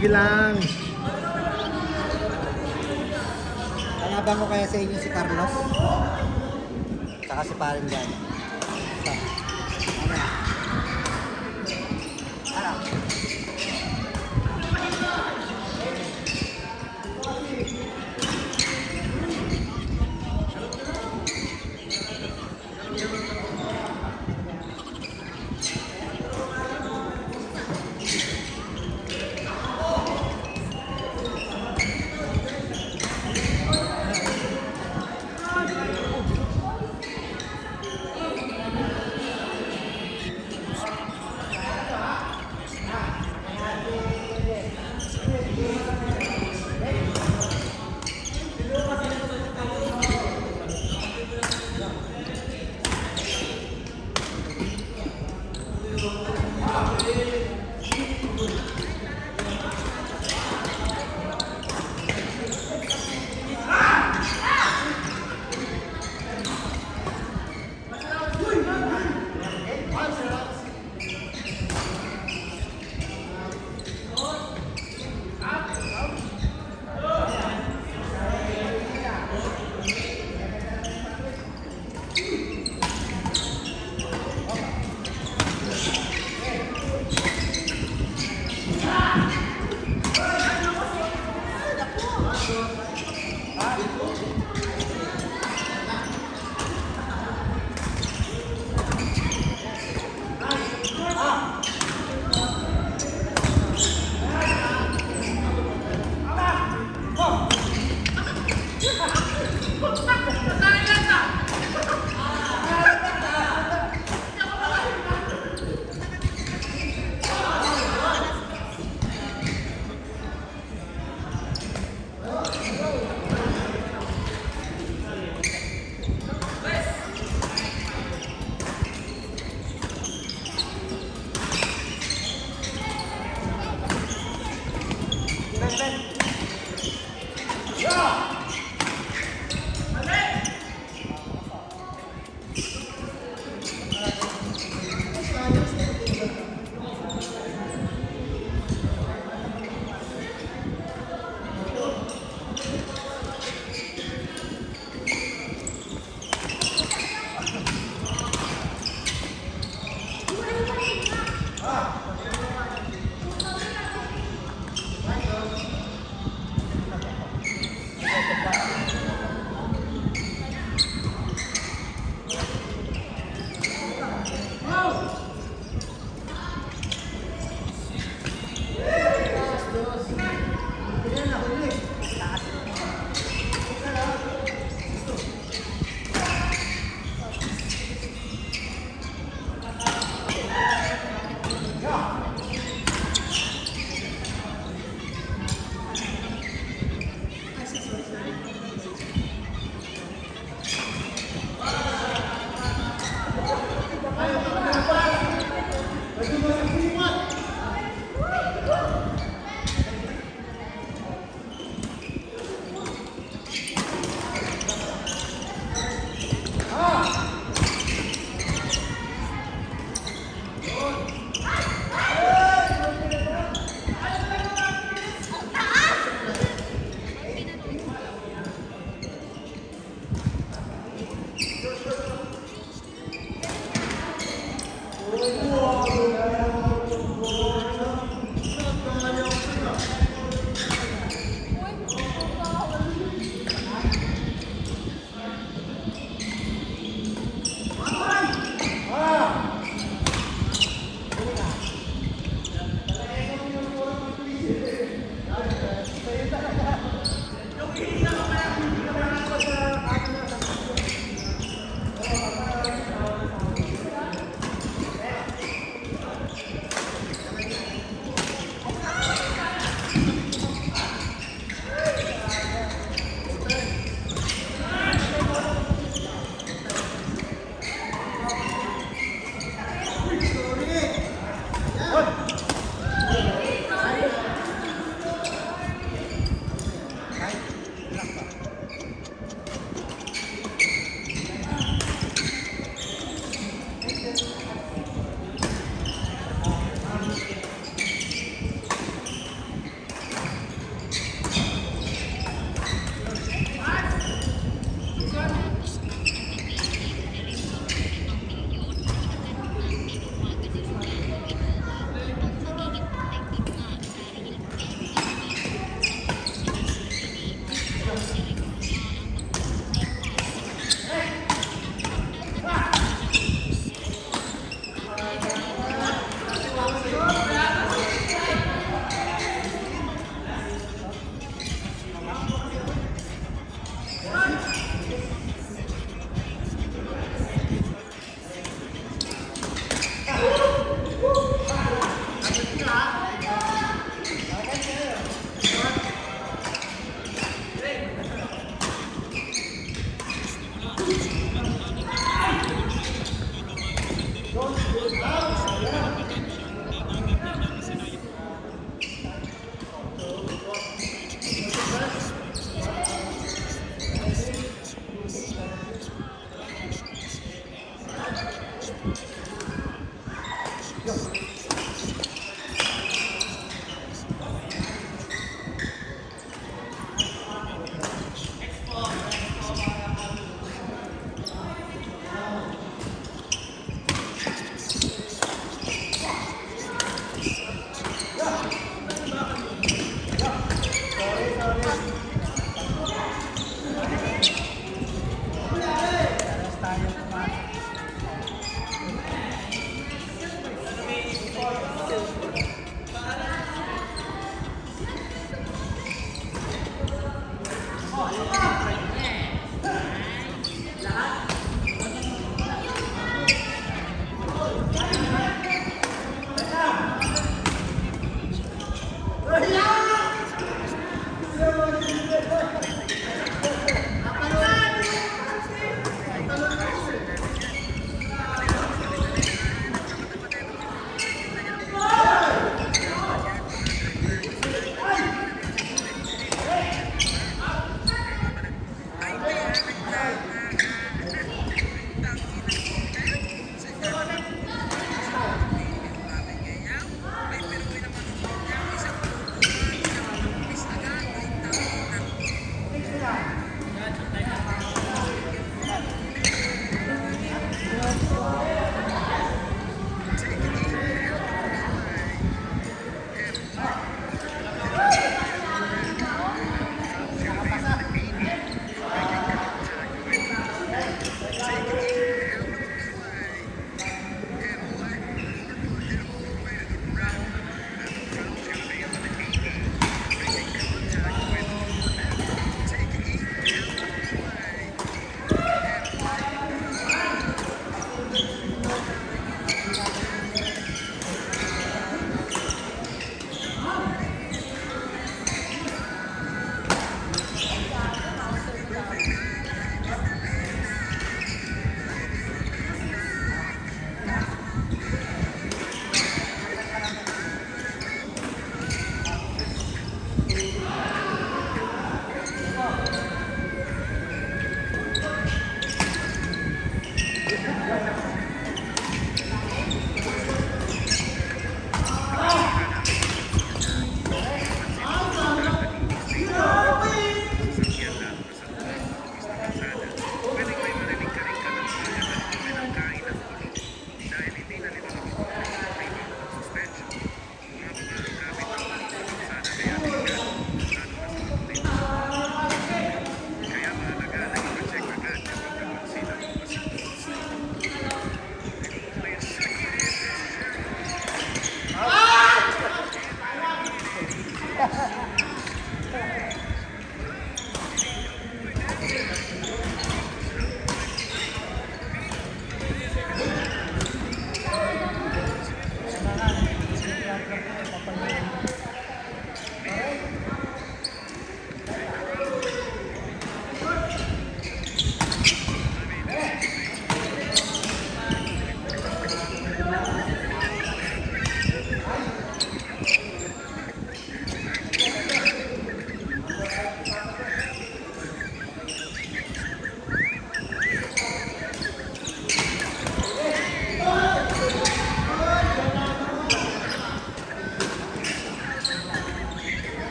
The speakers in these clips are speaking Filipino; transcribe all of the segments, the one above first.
sige lang. Kalaban ko kaya sa inyo si Carlos? Tsaka si Parin dyan. Ano?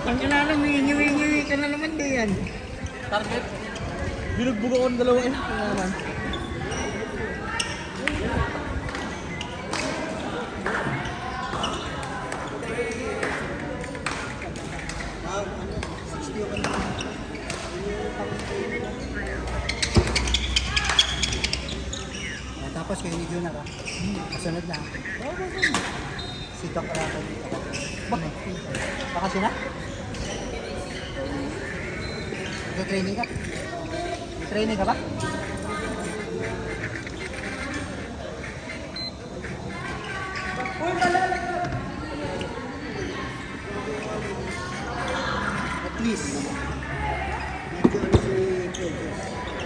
Ang inalang, hingi-hingi ka na naman din yan. Target. Binugbog ako ng dalawa eh. Ano naman? Tapos kayo ni Juna ka. Kasunod na. Si Doc Rato dito. Bakit? Bakasyon na? Nag-training ka? May training ka ba? At least. Medyo ano si Pedro.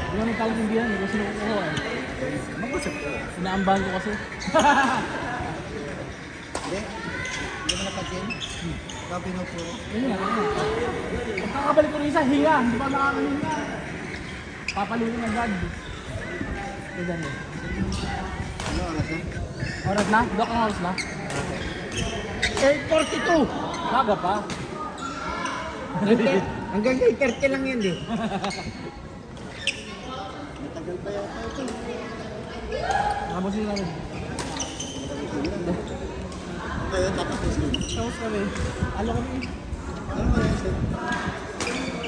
Hindi naman talang hindi yan. Gusto nyo kukuha eh. Mag-usap ko. Inaambahan ko kasi. Hindi. Hindi mo napansin? Ikaw pinupuro. Yun nga. Pagkakabalik ko rin isa, hinga. Hindi pa makakahinga. Papalitin agad. Ganyan eh. Ano oras na? Oras na? Doc ang oras na? 8:42! Maga pa. Hanggang 8:30 lang yan eh. Matagal pa yata ito. Nakamusin namin. Kaya tapos na sila. Tapos kami. Alo kami eh. Ano ba yan sila?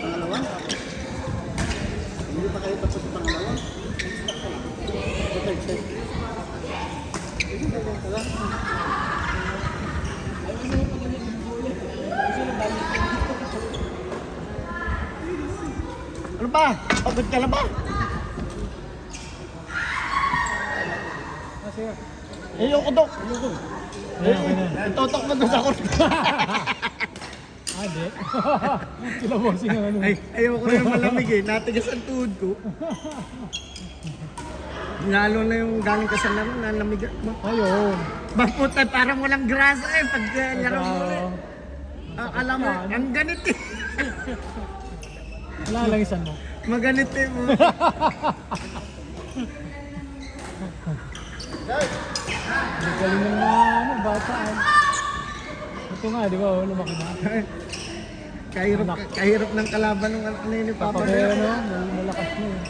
Pangalawa? Hindi pa kayo tapos sa pangalawa? Sa third set? Hindi ba yan sila? Ano ba? Pagod ka na ba? Ayoko, Dok. Ayoko. Itotok mo doon sa kurso. Ah, di. Sila bossing ang ano. Ay, ayoko na yung malamig eh. Natigas ang tuhod ko. Lalo na yung galing ka sa laro, nalamig mo. Ayun. Maputa, parang walang grasa eh pag laro mo eh. Alam mo, ang ganit eh. Wala lang isan mo. Maganit eh mo. Ang galing ng mga ano, bata eh. Ito nga, di ba? Lumaki na. Kahirap ng kalaban ng anak ni Papa. Kapag ano, malakas mo eh.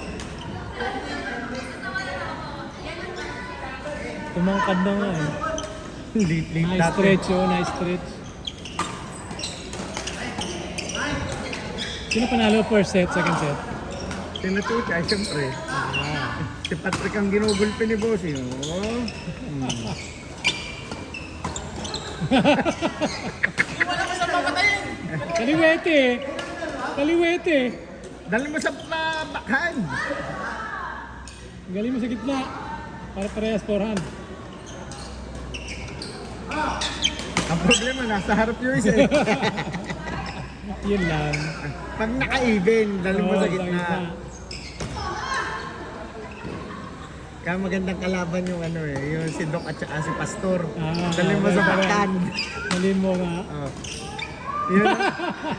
Tumangkad na nga eh. Late Nice stretch oh, nice stretch. Sino panalo first set, second set? Sinutucha, siyempre. Ah. Si Patrick ang ginugulpi ni Bossing. Oh. Kaliwete eh. Kaliwete. Dali mo sa bakhan. Galing mo sa gitna. Para parehas forehand. Ang problema, nasa harap yung isa eh. Yun lang. Pag naka-even, dali mo Oo, sa gitna. Kaya magandang kalaban yung ano eh, yung si Doc at saka si Pastor. Ah, Dali mo sa parang- bakhan. Malin mo nga. Oh. Yun,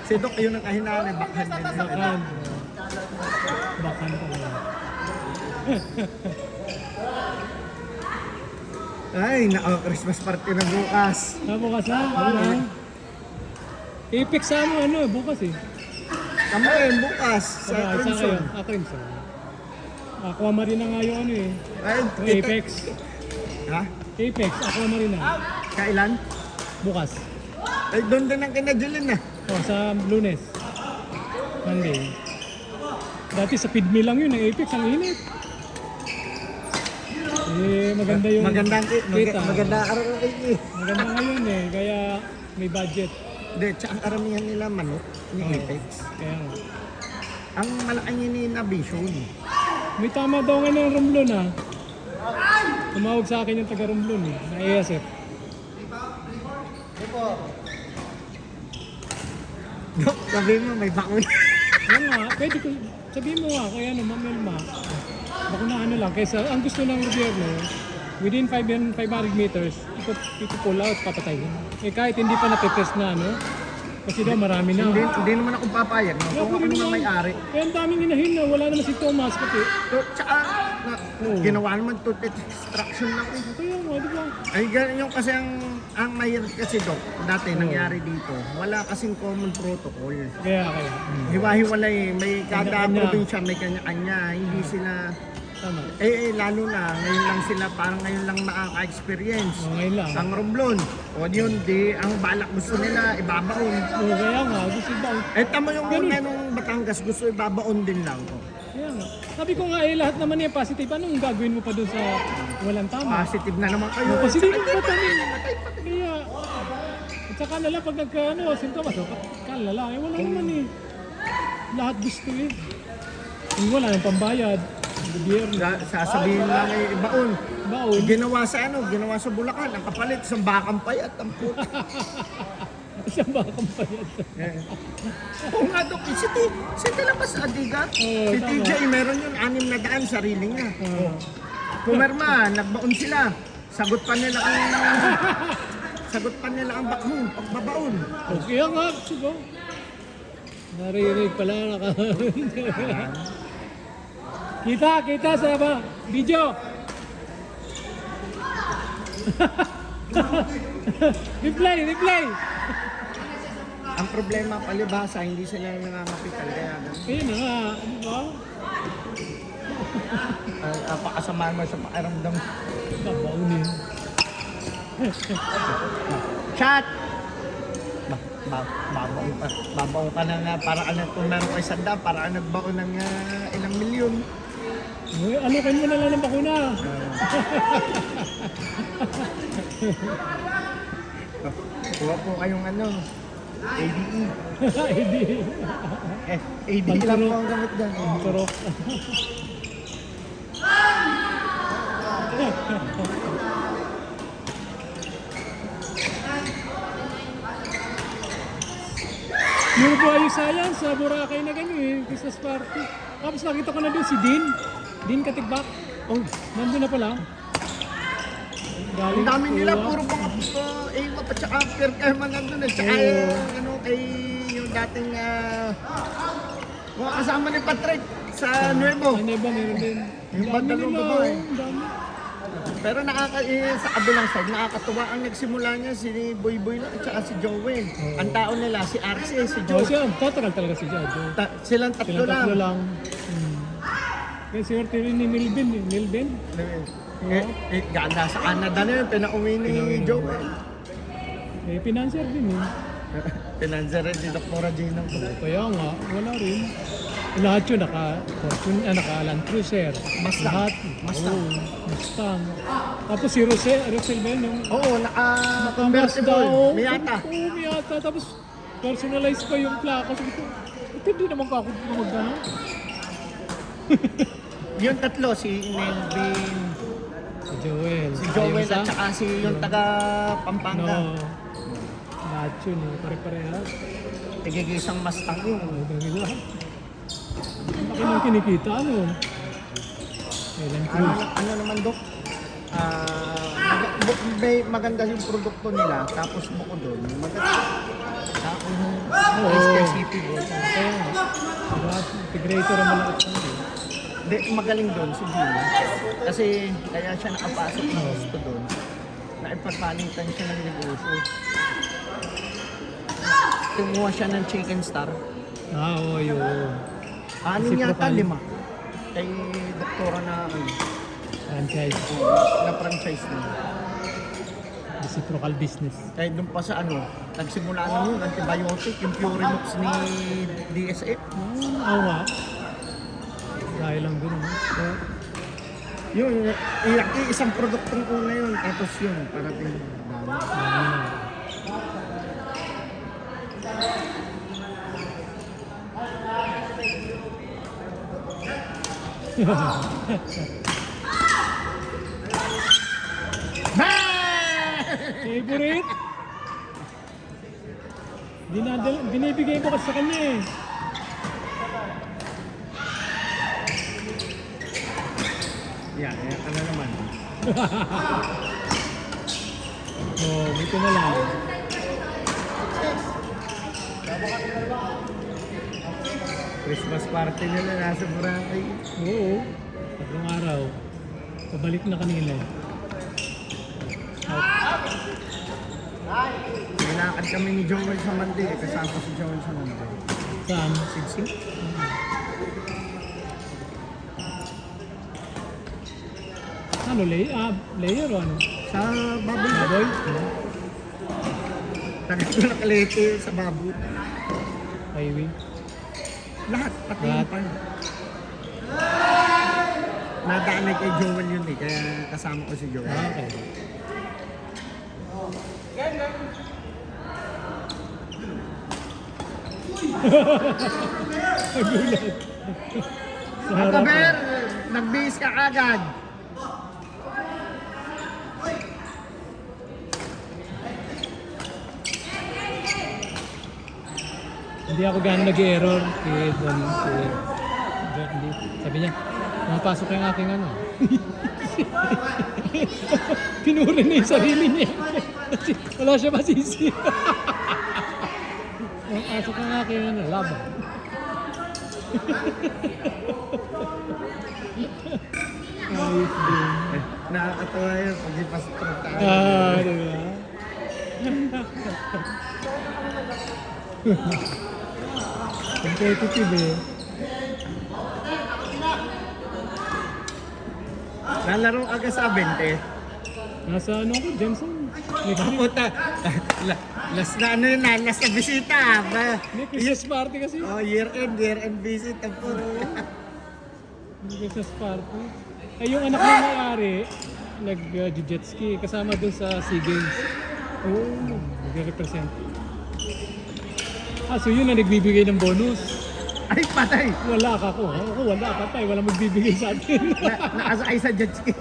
si Doc yun ang kahinaan eh, bakhan din yun. Bakan. Bakan talaga. Ay, Christmas party na bukas. Bukas na. Ano? Apex sa mo ano, bukas eh. Kamo rin bukas sa Isa Crimson. kayo. Crimson. Aquamarine na nga yung ano eh. Ay, Yung Apex. Ha? Apex, Aquamarine na. Kailan? Bukas. Ay, doon din ang kinadulin na. O, sa Lunes. Monday. Dati sa Pidme lang yun, ang Apex, ang init. Eh, maganda yung kita. Maganda araw eh. Maganda ngayon eh, kaya may budget. Hindi, tsaka ang karamihan nila manok, ni Oo. Apex. Kaya nga. Ang malaki niya ni Navision. May tama daw nga ng Romblon ah. Tumawag sa akin yung taga Romblon eh, na ASF. Dok, sabi mo may bakuna. Yan nga, pwede ko, sabihin mo nga, kaya ano, mamelma. Bakunahan na lang, kaysa ang gusto ng gobyerno, within 500 meters, pull out, papatayin. Eh kahit hindi pa natitest na ano, kasi daw marami na. Hindi naman ako papayag. No? Kung ako naman may-ari. Kaya ang daming inahin na, wala naman si Thomas pati. So, tsaka, na, Oo. ginawa naman tooth extraction lang eh. Kaya nga, di ba? Ay, ganun yung kasi ang mahirap kasi Dok, dati nangyari dito, wala kasing common protocol. Kaya. Hiwa-hiwalay, may kada Kanya-kanya. probinsya may kanya-kanya, hindi sila, Tama. lalo na, ngayon lang sila, parang ngayon lang nakaka-experience. Ngayon lang. Ang Romblon, o yun, di, ang balak gusto nila, ibabaon. Oo, kaya nga, gusto ba? Tama yung Ganun. una nung Batangas, gusto ibabaon din lang. Oh. Kaya nga. Sabi ko nga, lahat naman yung positive. Anong gagawin mo pa doon sa walang tama? Positive na naman kayo. Positive yung patanin. Kaya, at saka na lang pag nagka, sintomas, kala lang. Wala naman eh. Lahat gusto eh. Kung wala ng pambayad, gobyerno, Sasabihin lang ibaon. baon. Ginawa sa Bulacan, ang kapalit, isang bakang payat, ang puta. Isang bakang payad. Oo nga Dok, si Talabas Adiga, Oo, si tama. TJ, meron yung 600 sarili niya. Oo. Pumerma, nagbaon sila. Sagot pa nila ang pagbabaon. Okay nga, sigo. Naririnig pala, kita sa video. reply. Ang problema, palibhasa, hindi sila nangangapital. Kaya Ayun na nga, di ba? pakasama mo sa pakiramdam. Babaunin. Chat! Babaon ka na nga, para ka na kung meron kayo sanda, para ka nagbaon ng ilang milyon. Ano kayo mo na lang ng bakuna? Kuha po kayong ADE. Hindi. ADE lang po ang gamit dyan. Turok. Yung buhay science sa Boracay na gano'n eh, Christmas party. Tapos nakita ko na doon si Dean Katigbak. Oh, nandun na pala. Ang dami nila, puro mga Ewa pa tsaka Pierre Kerman nandun eh. Tsaka yung dating mga kasama ni Patrick sa Nuevo. Ano ba meron din? Yung Ang dami dalawang nila, babae. oh, ang dami. Pero sa kabilang side, nakakatuwa ang nagsimula niya si Boy at saka si Joel. Ang tao nila, si Arce, si Oh, Joe. siya, tatagal talaga si Jojo. Silang tatlo Silang tatlo lang. lang. Kaya swerte rin ni Melvin eh. Melvin? Ganda sa Canada na yun, pinauwi ni Pinauwi na. Joel. Eh, pinanser din eh. Pinansa rin si Dr. Gino. Kaya nga, wala rin. Lahat yun, naka Land Cruiser. Mustang. Lahat. Mustang. Oo, Mustang. Tapos si Rosel Ben, yung Oo, naka-convertible. Miyata. Oo, Miyata. Tapos personalized pa yung plaka. Sabi ko, ito hindi naman ako mag-ano. Yung tatlo, si Melvin, Si Joel. si Joel Ayun sa- at saka si yung taga Pampanga. No. Lahat yun, eh. Pare-parehas. Tigigisang Mustang yun. Oo, dami lahat. Ang laki ng kinikita, ano? Land Cruiser. Ano naman, Dok? Maganda yung produkto nila, tapos bukod doon, maganda. Tapos City Boy. Kaya nga. Lahat, integrator ang malaki sa akin. Magaling doon si Gino. Kasi kaya siya nakapasok ng gusto doon. Naipagpalitan siya ng negosyo. Kumuha siya ng Chicken Star. Oo, yun. Anin yata, Reciprocal. 5. Kay doktora na Franchise. na franchise niya. Reciprocal business. Kahit doon pa sa nagsimula na yun, antibiotic, yung Purinox ni DSF. Oo nga. Dahil lang dun. So, Yun, isang produktong una yun, tapos yun, parating. favorite? Binibigay ko kasi sa kanya eh. Yan, ano naman. Oh, dito na lang. Christmas party nila nasa Boracay. Oo. Tatlong araw. Pabalik na kanila. Out. Nilakad kami ni Joel sa Monday. Kasama si Joel sa Monday. Saan? Sigsig? Ano, layer o ano? Sa baboy. Baboy? Tagal ko nakalete sa baboy. Highway? Lahat, pati Lahat. yung pan. Nadaan kay Joel yun eh, kaya kasama ko si Joel. Okay. Nagulat. Sa At harap. Ber, nagbihis ka agad. Hindi ako gano'n nag-error kay Don. Hindi. Sabi niya, pumapasok yung aking ano. Pinuri na yung sarili niya. Kasi wala siya masisi. Pumapasok yung aking ano, laban. Ayos din. Nakakatawa yun pag ipasok tayo. Diba? Competitive eh. Lalaro agad sa 20. Nasa ano ako, Jensen. Puta, last na ano yun na, last na bisita. May Christmas party kasi. Oh, year end visit. Ang puro. May Christmas party. Ay, yung anak ng may-ari, nag-jet ski, kasama dun sa SEA Games. Oo, nag-represent. So yun na nagbibigay ng bonus. Ay, patay. Wala ka ko. Ako wala, patay. Wala magbibigay sa atin. Nakasakay sa jet ski.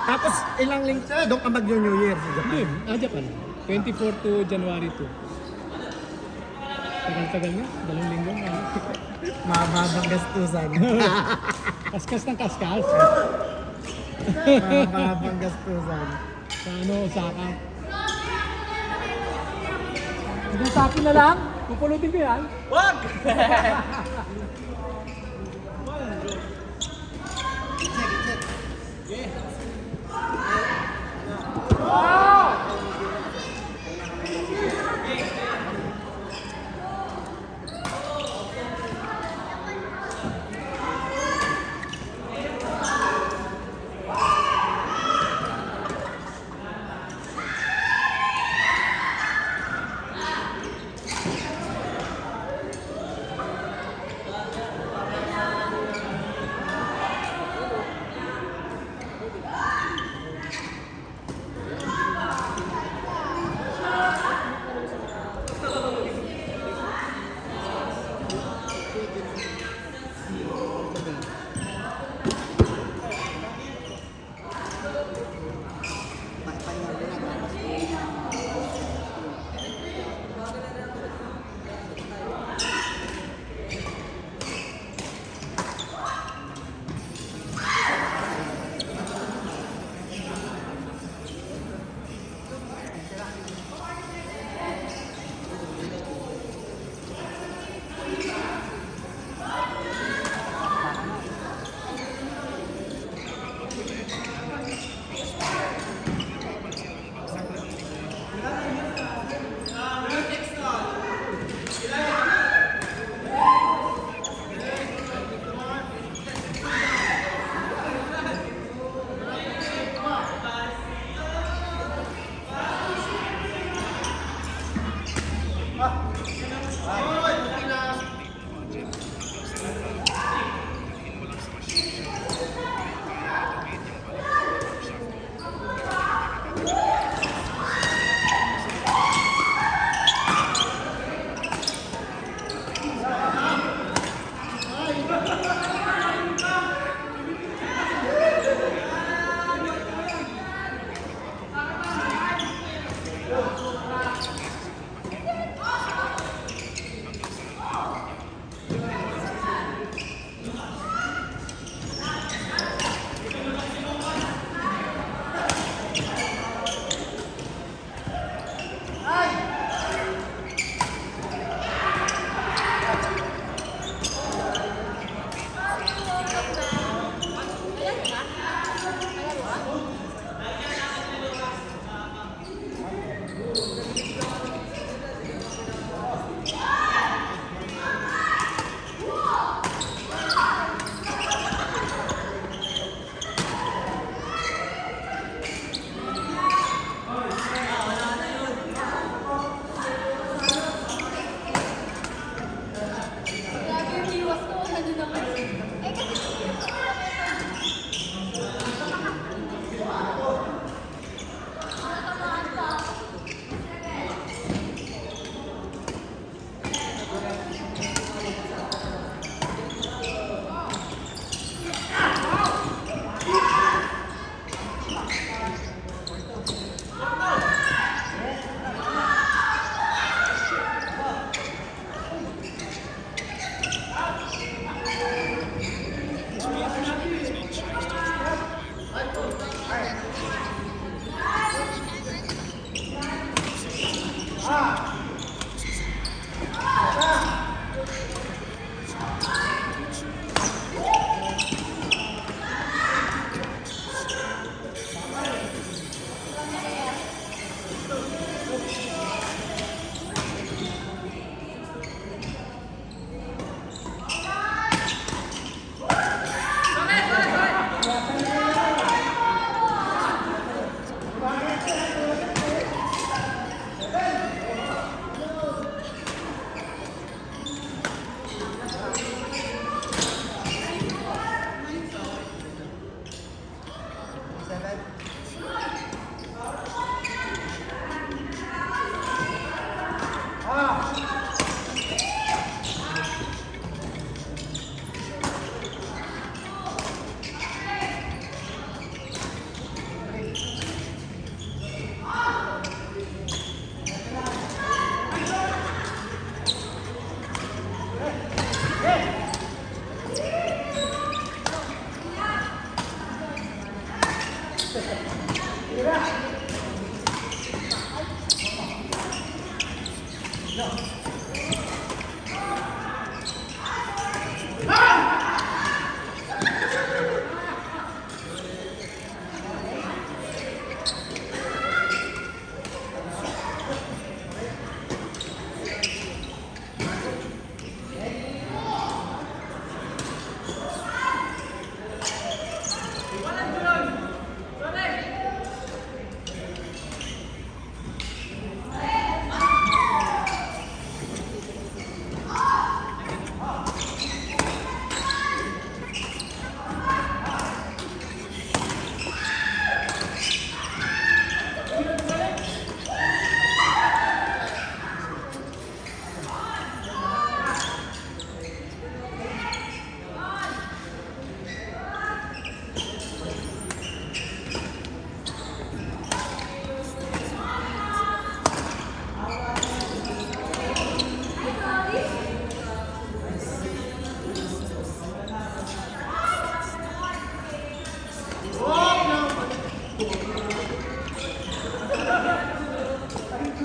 Tapos ilang linggo doon ka mag-New Year sa Japan. Japan. 24 to January 2. Tagal-tagal na. 2 linggo na. Mababang gastusan. Kaskas ng kaskas. Mababang gastusan. Sa ano, Osaka. Hanggang sa akin na lang. Pupulutin ko yan. Wag!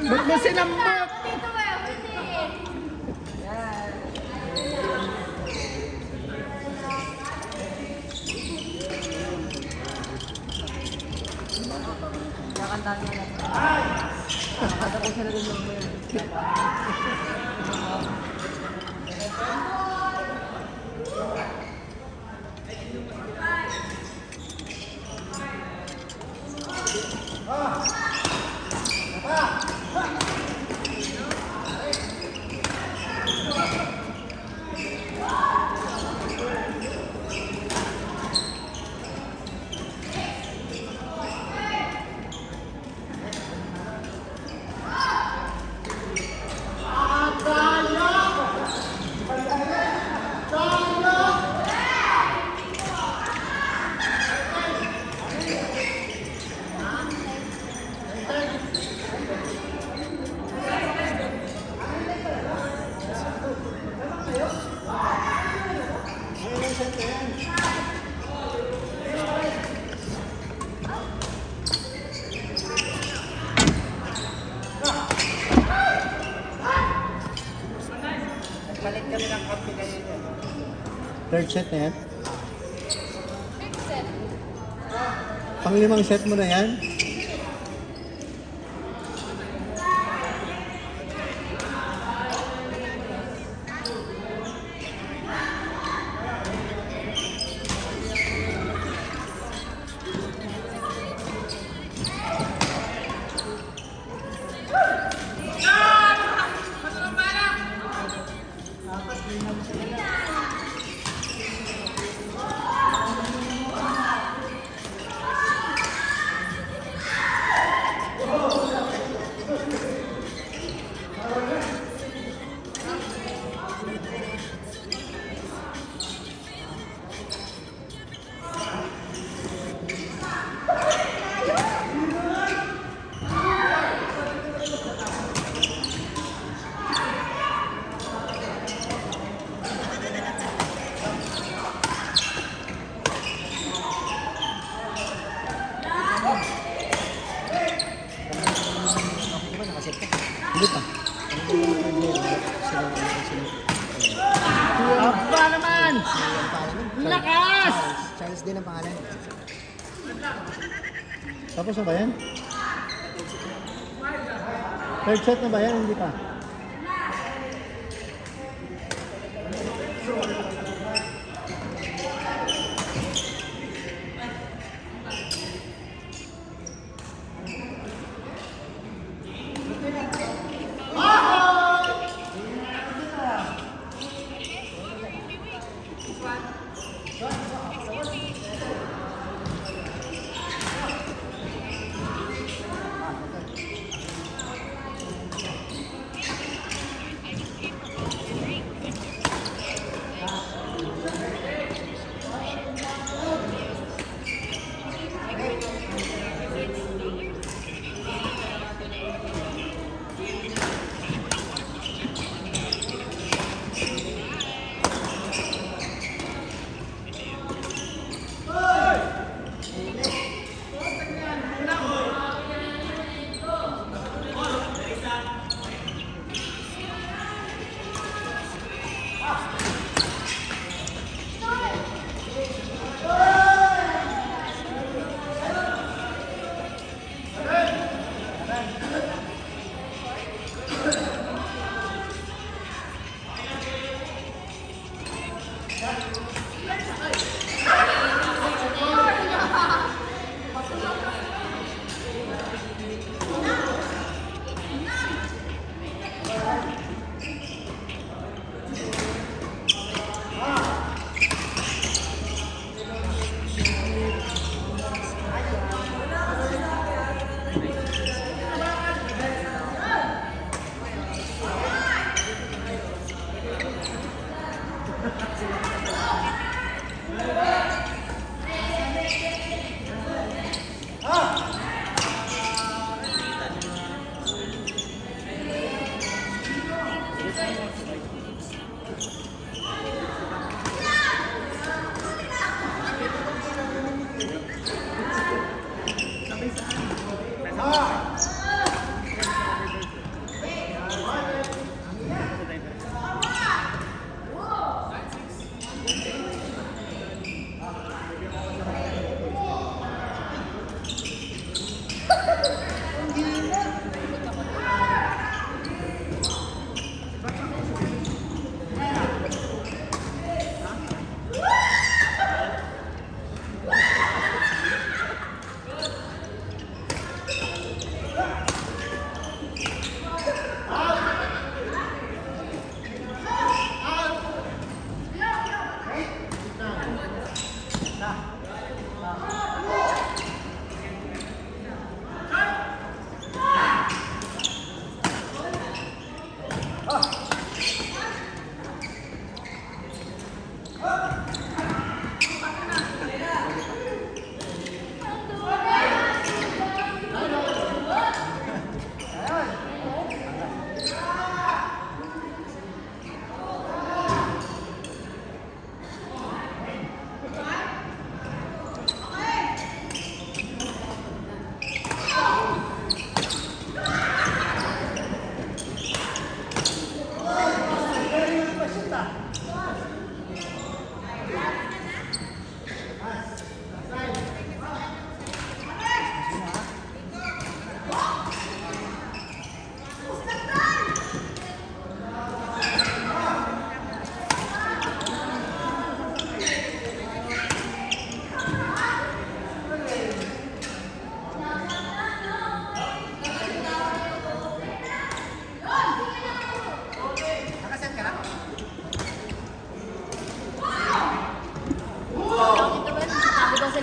Ba't mo sinambot? Dito ba? Hindi. Kakantahan mo lang. Nakakata ko siya na rin lang mo yun. Palit kami ng kape kayo. Third set na yan? Fifth set. Panglimang set mo na yan? Hindi pa. Aba naman! Lakas! Charles din ang pangalan. Tapos na ba yan? Third set na ba yan? Hindi pa.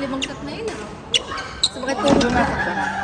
limang shot na yun ah. So bakit tulog ka?